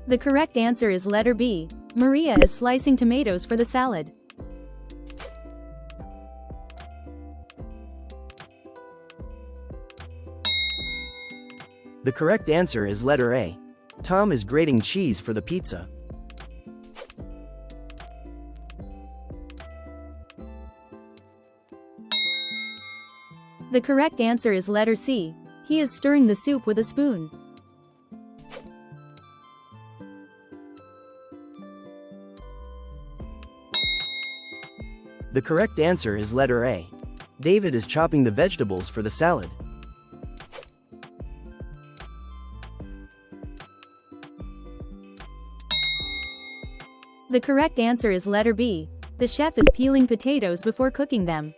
The correct answer is letter B. Maria is slicing tomatoes for the salad. The correct answer is letter A. Tom is grating cheese for the pizza. The correct answer is letter C. He is stirring the soup with a spoon. The correct answer is letter A. David is chopping the vegetables for the salad. The correct answer is letter B. The chef is peeling potatoes before cooking them.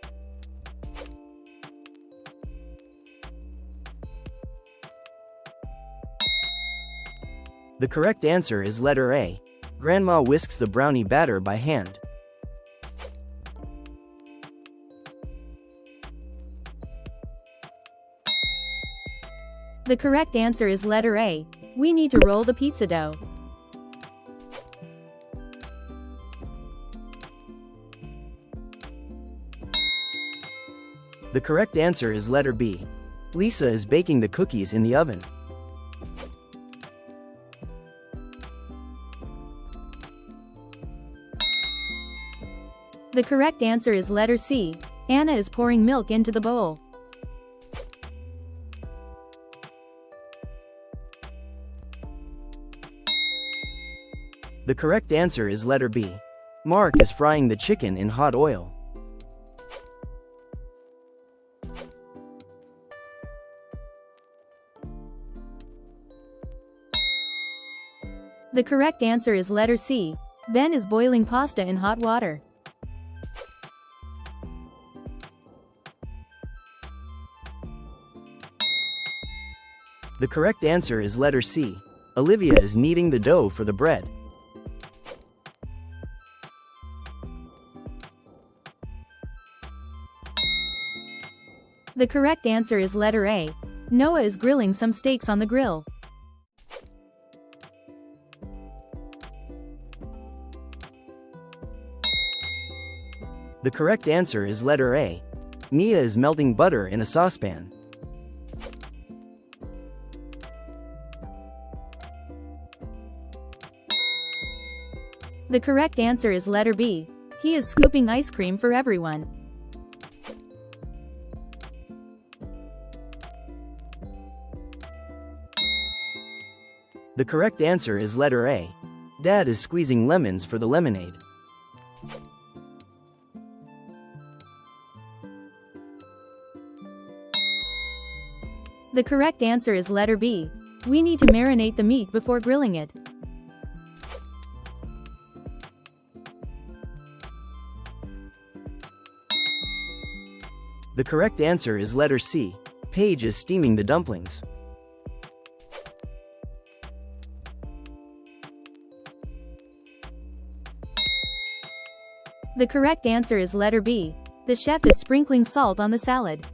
The correct answer is letter A. Grandma whisks the brownie batter by hand. The correct answer is letter A. We need to roll the pizza dough. The correct answer is letter B. Lisa is baking the cookies in the oven. The correct answer is letter C. Anna is pouring milk into the bowl. The correct answer is letter B. Mark is frying the chicken in hot oil. The correct answer is letter C. Ben is boiling pasta in hot water. The correct answer is letter C. Olivia is kneading the dough for the bread. The correct answer is letter A. Noah is grilling some steaks on the grill. The correct answer is letter A. Mia is melting butter in a saucepan. The correct answer is letter B. He is scooping ice cream for everyone. The correct answer is letter A. Dad is squeezing lemons for the lemonade. The correct answer is letter B. We need to marinate the meat before grilling it. The correct answer is letter C. Paige is steaming the dumplings. The correct answer is letter B. The chef is sprinkling salt on the salad.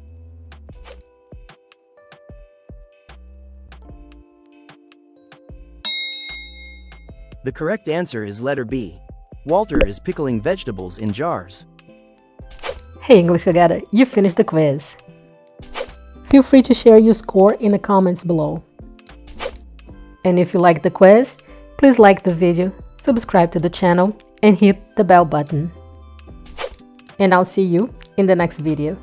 The correct answer is letter B. Walter is pickling vegetables in jars. Hey English galera, you finished the quiz. Feel free to share your score in the comments below. And if you liked the quiz, please like the video, subscribe to the channel, and hit the bell button. And I'll see you in the next video.